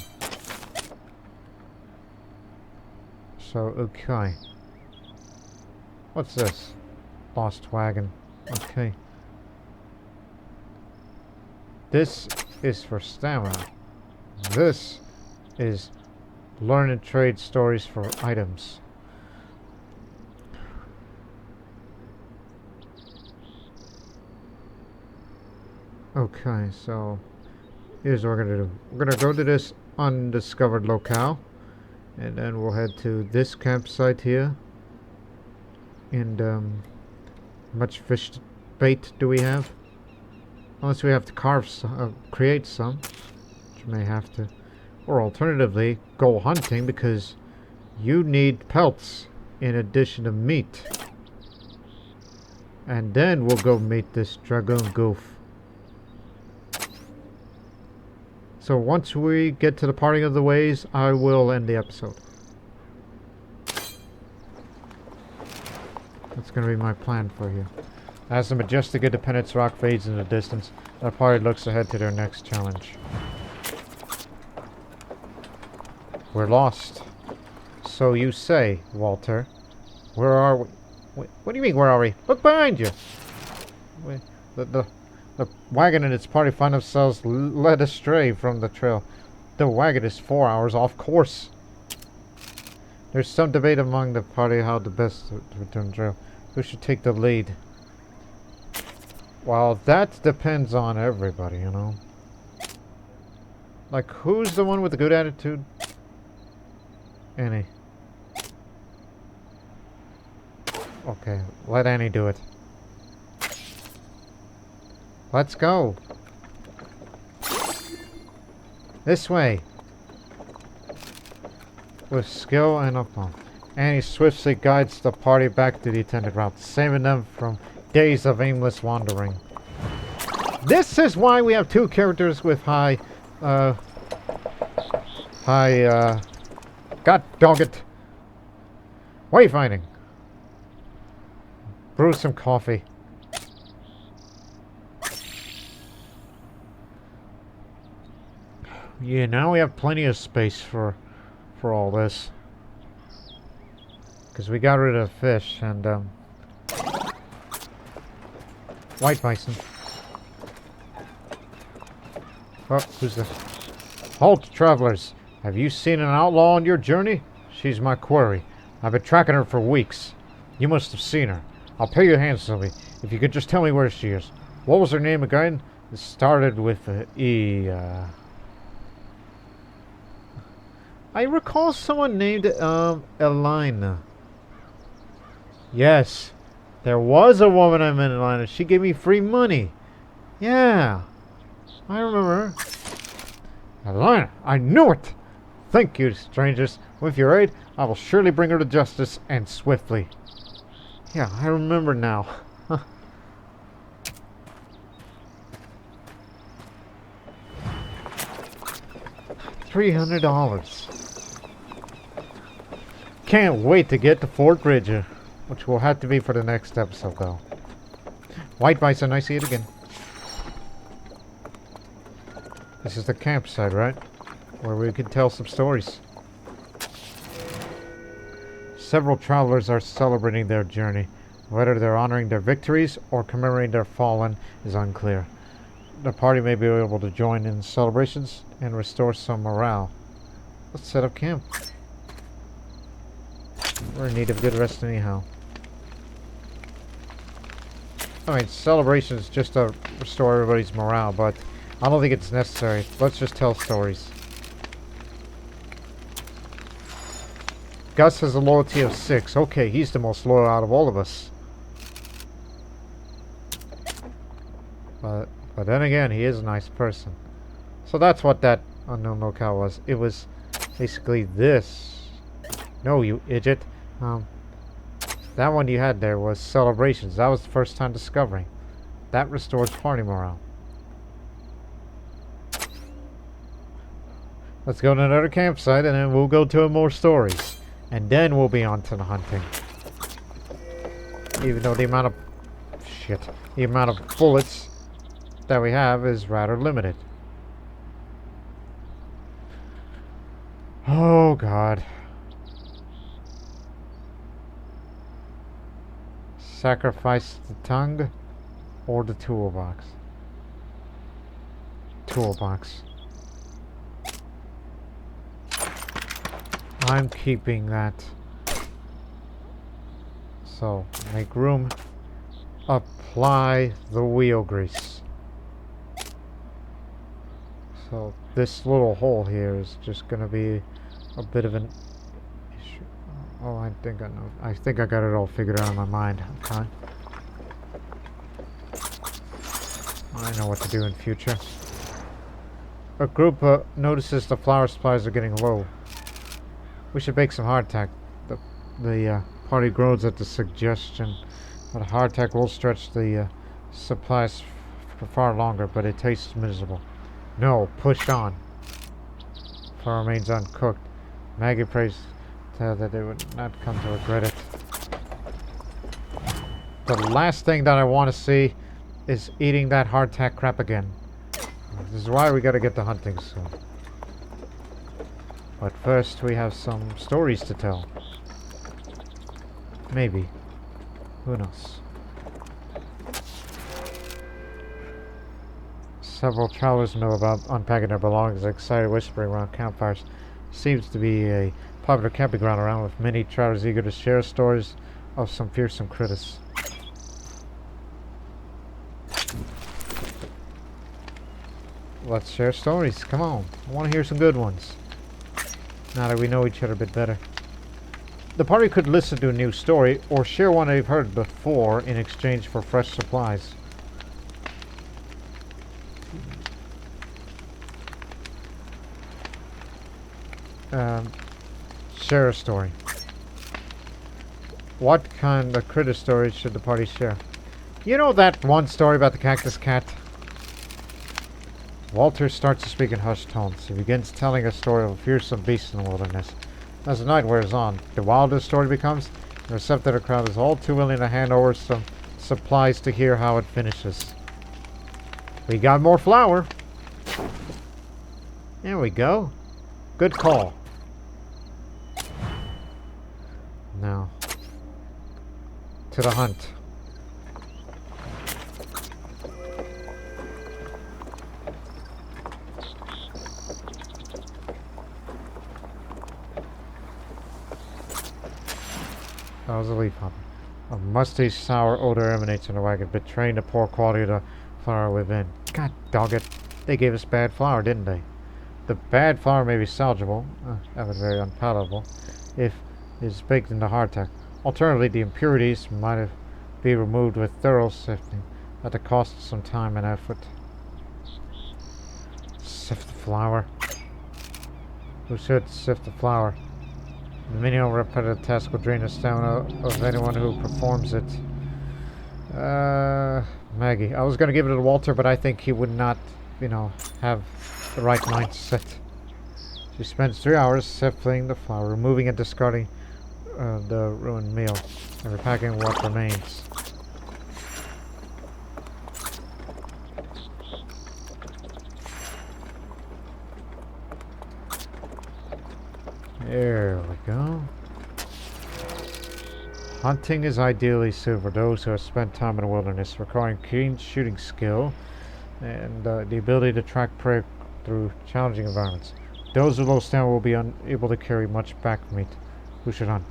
So, okay. What's this? Lost wagon. Okay. This is for stamina. This is learn and trade stories for items. Okay, so here's what we're gonna do. We're gonna go to this undiscovered locale, and then we'll head to this campsite here. And how much fish bait do we have? Unless we have to create some, which may have to, or alternatively go hunting because you need pelts in addition to meat. And then we'll go meet this dragoon goof. So once we get to the parting of the ways, I will end the episode. That's going to be my plan for you. As the majestic Independence Rock fades in the distance, the party looks ahead to their next challenge. We're lost. So you say, Walter. Where are we? What do you mean, where are we? Look behind you! The wagon and its party find themselves led astray from the trail. The wagon is 4 hours off course. There's some debate among the party how the best to return the trail. Who should take the lead? Well, that depends on everybody, you know. Like, who's the one with the good attitude? Annie. Okay, let Annie do it. Let's go. This way. With skill and aplomb, Annie swiftly guides the party back to the intended route, saving them from days of aimless wandering. This is why we have two characters with high, God dog it. Wayfinding. Brew some coffee. Yeah, now we have plenty of space for all this. Because we got rid of fish and, white bison. Oh, who's this? Halt, travelers! Have you seen an outlaw on your journey? She's my quarry. I've been tracking her for weeks. You must have seen her. I'll pay you handsomely if you could just tell me where she is. What was her name again? It started with a E. I recall someone named Elena. Yes, there was a woman I met in Atlanta. She gave me free money. Yeah, I remember her. Atlanta, I knew it! Thank you, strangers. With your aid, I will surely bring her to justice, and swiftly. Yeah, I remember now. $300. Can't wait to get to Fort Bridger. Which will have to be for the next episode, though. White bison, I see it again. This is the campsite, right? Where we can tell some stories. Several travelers are celebrating their journey. Whether they're honoring their victories or commemorating their fallen is unclear. The party may be able to join in celebrations and restore some morale. Let's set up camp. We're in need of good rest anyhow. I mean, celebrations just to restore everybody's morale, but I don't think it's necessary. Let's just tell stories. Gus has a loyalty of 6. Okay, he's the most loyal out of all of us. But then again, he is a nice person. So that's what that unknown locale was. It was basically this. No, you idiot. Um, that one you had there was celebrations. That was the first time discovering. That restores party morale. Let's go to another campsite and then we'll go to more stories. And then we'll be on to the hunting. Even though the amount of... shit. The amount of bullets that we have is rather limited. Oh, God. Sacrifice the tongue or the toolbox? Toolbox. I'm keeping that. So, make room. Apply the wheel grease. So, this little hole here is just gonna be a bit of an issue. Oh, I think I know. I think I got it all figured out in my mind. Okay. I know what to do in future. A group notices the flour supplies are getting low. We should bake some hardtack. The party groans at the suggestion. But hardtack will stretch the supplies for far longer, but it tastes miserable. No, push on. Flour remains uncooked. Maggie prays that they would not come to regret it. The last thing that I want to see is eating that hardtack crap again. This is why we gotta get to hunting soon. But first we have some stories to tell. Maybe. Who knows? Several travelers know about unpacking their belongings, excited whispering around campfires. Seems to be a popular camping ground around, with many travelers eager to share stories of some fearsome critters. Let's share stories. Come on. I want to hear some good ones. Now that we know each other a bit better. The party could listen to a new story or share one they've heard before in exchange for fresh supplies. Share a story. What kind of critter stories should the party share? You know that one story about the cactus cat? Walter starts to speak in hushed tones. He begins telling a story of a fearsome beast in the wilderness. As the night wears on, the wilder the story becomes, the receptive crowd is all too willing to hand over some supplies to hear how it finishes. We got more flour. There we go. Good call. Now, to the hunt. That was a leaf hopper. A musty, sour odor emanates from the wagon, betraying the poor quality of the flour within. God dog it. They gave us bad flour, didn't they? The bad flour may be salvageable, that was very unpalatable, if it is baked into hardtack. Alternatively, the impurities might be removed with thorough sifting at the cost of some time and effort. Sift the flour. Who should sift the flour? The menial repetitive task will drain the stamina of anyone who performs it. Maggie. I was going to give it to Walter, but I think he would not, have the right mindset. She spends 3 hours sifting the flour, removing and discarding the ruined meal, and repacking what remains. There we go. Hunting is ideally suited for those who have spent time in the wilderness, requiring keen shooting skill and the ability to track prey through challenging environments. Those with low stamina will be unable to carry much back meat. Who should hunt?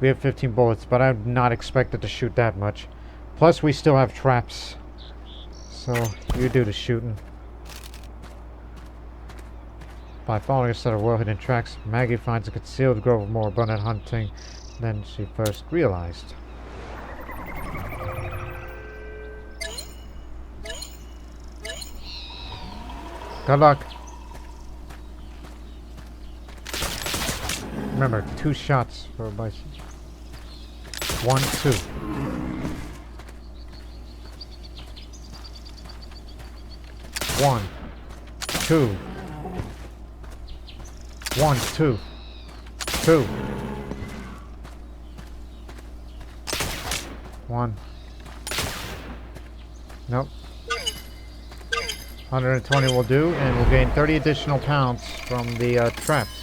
We have 15 bullets, but I'm not expected to shoot that much. Plus, we still have traps. So, you do the shooting. By following a set of well-hidden tracks, Maggie finds a concealed grove of more abundant hunting than she first realized. Good luck. Remember, 2 shots for a bison. 1, 2. One, two, 1, 2, 2, 1. Nope. 120 will do, and we'll gain 30 additional pounds from the traps.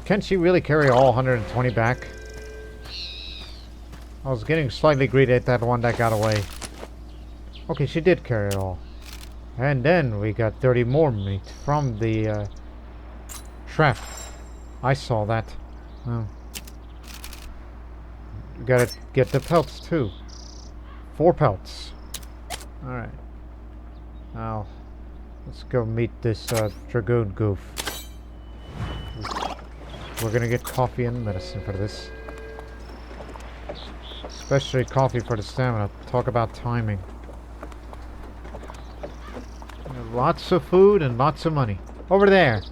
Can she really carry all 120 back? I was getting slightly greedy at that one that got away. Okay, she did carry it all. And then we got 30 more meat from the trap. I saw that. Oh. We gotta get the pelts too. 4 pelts. Alright. Now, let's go meet this dragoon goof. We're gonna get coffee and medicine for this. Especially coffee for the stamina. Talk about timing. Lots of food and lots of money. Over there!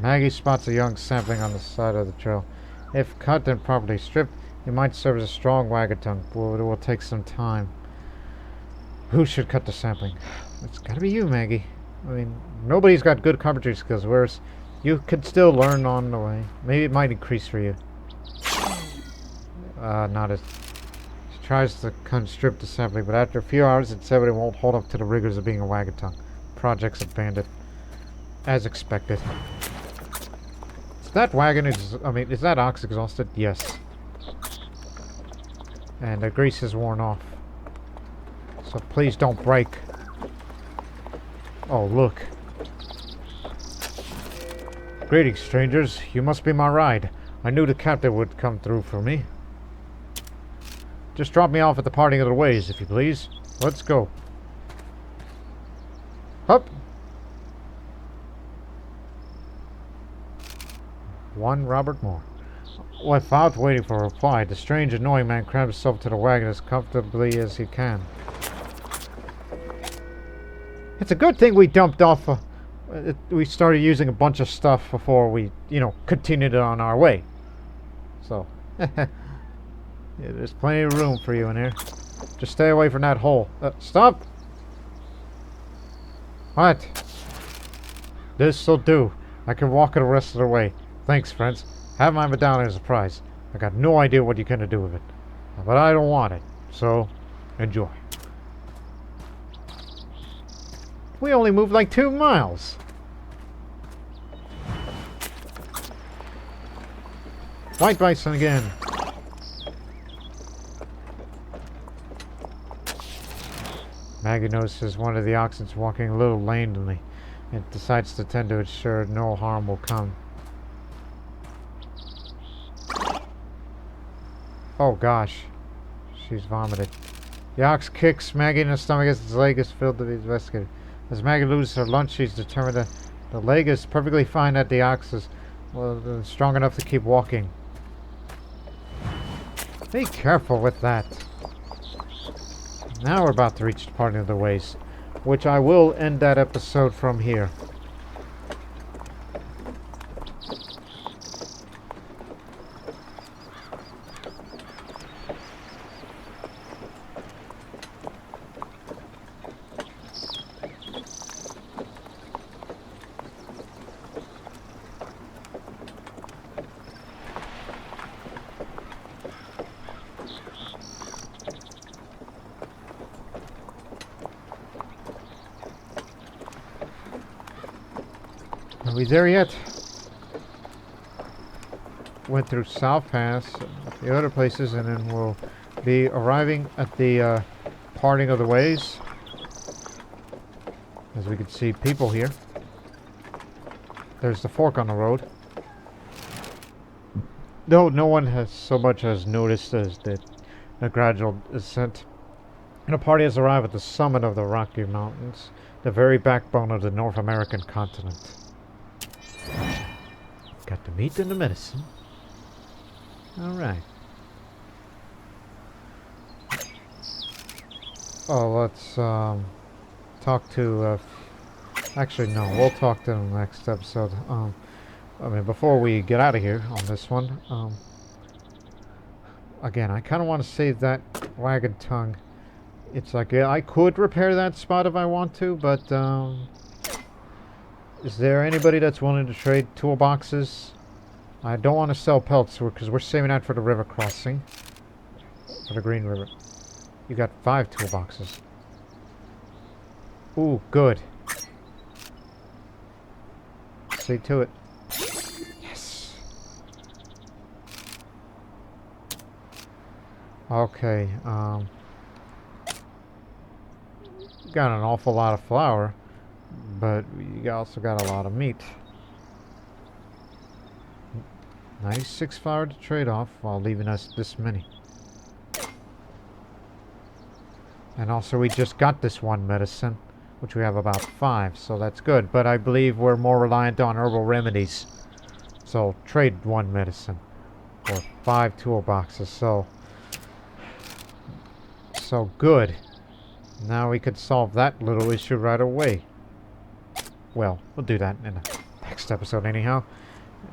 Maggie spots a young sapling on the side of the trail. If cut and properly stripped, it might serve as a strong wagatung, but it will take some time. Who should cut the sapling? It's gotta be you, Maggie. I mean, nobody's got good carpentry skills, whereas you could still learn on the way. Maybe it might increase for you. Not as... She tries to strip the sapling, but after a few hours, it said it won't hold up to the rigors of being a wagatung. Project's abandoned. As expected. Is that wagon is that ox exhausted? Yes. And the grease is worn off. So please don't break. Oh, look. Greetings, strangers. You must be my ride. I knew the captain would come through for me. Just drop me off at the parting of the ways, if you please. Let's go. Hup! One Robert Moore. Without waiting for a reply, the strange, annoying man crammed himself to the wagon as comfortably as he can. It's a good thing we dumped off. We started using a bunch of stuff before we, continued on our way. So, yeah, there's plenty of room for you in here. Just stay away from that hole. Stop! What? This'll do. I can walk it the rest of the way. Thanks, friends. Have my medallion as a prize. I got no idea what you're gonna do with it. But I don't want it. So, enjoy. We only moved like 2 miles. White bison again. Maggie notices one of the oxen's walking a little lamely and decides to tend to ensure no harm will come. Oh gosh. She's vomited. The ox kicks Maggie in the stomach as its leg is filled to be investigated. As Maggie loses her lunch, she's determined that the leg is perfectly fine, that the ox is strong enough to keep walking. Be careful with that. Now we're about to reach the parting of the ways, which I will end that episode from here. Are we there yet? Went through South Pass, the other places, and then we'll be arriving at the parting of the ways. As we can see people here. There's the fork on the road. Though no one has so much as noticed as the gradual ascent. And the party has arrived at the summit of the Rocky Mountains, the very backbone of the North American continent. Got the meat and the medicine. Alright. Oh, let's talk to. Actually, no, we'll talk to them next episode. I mean, before we get out of here on this one, again, I kind of want to save that wagon tongue. It's like, yeah, I could repair that spot if I want to, but is there anybody that's willing to trade toolboxes? I don't want to sell pelts because we're saving that for the river crossing. For the Green River. You got 5 toolboxes. Ooh, good. See to it. Yes. Okay, got an awful lot of flour, but you also got a lot of meat. 96 flour to trade off while leaving us this many. And also we just got this one medicine, which we have about 5, so that's good. But I believe we're more reliant on herbal remedies. So trade 1 medicine for 5 toolboxes, so good. Now we could solve that little issue right away. Well, we'll do that in the next episode anyhow.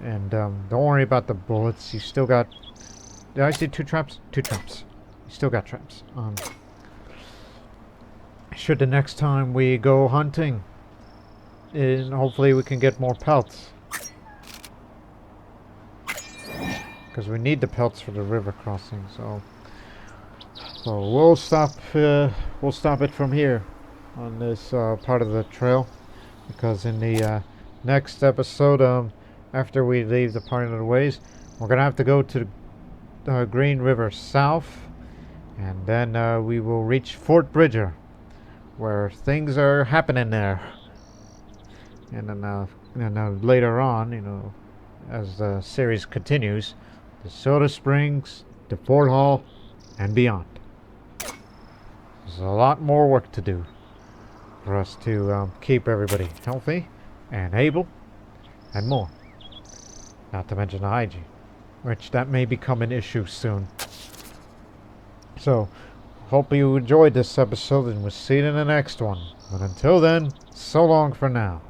And don't worry about the bullets. You still got... Did I see 2 traps? 2 traps. You still got traps. Should the next time we go hunting, and hopefully we can get more pelts. Because we need the pelts for the river crossing, so we'll stop it from here on this part of the trail, because in the next episode, after we leave the Parting of the Ways, we're gonna have to go to the Green River south, and then we will reach Fort Bridger, where things are happening there. And then later on, you know, as the series continues, the Soda Springs, the Fort Hall, and beyond. There's a lot more work to do for us to keep everybody healthy and able, and more. Not to mention the hygiene, which that may become an issue soon. So, hope you enjoyed this episode, and we'll see you in the next one. But until then, so long for now.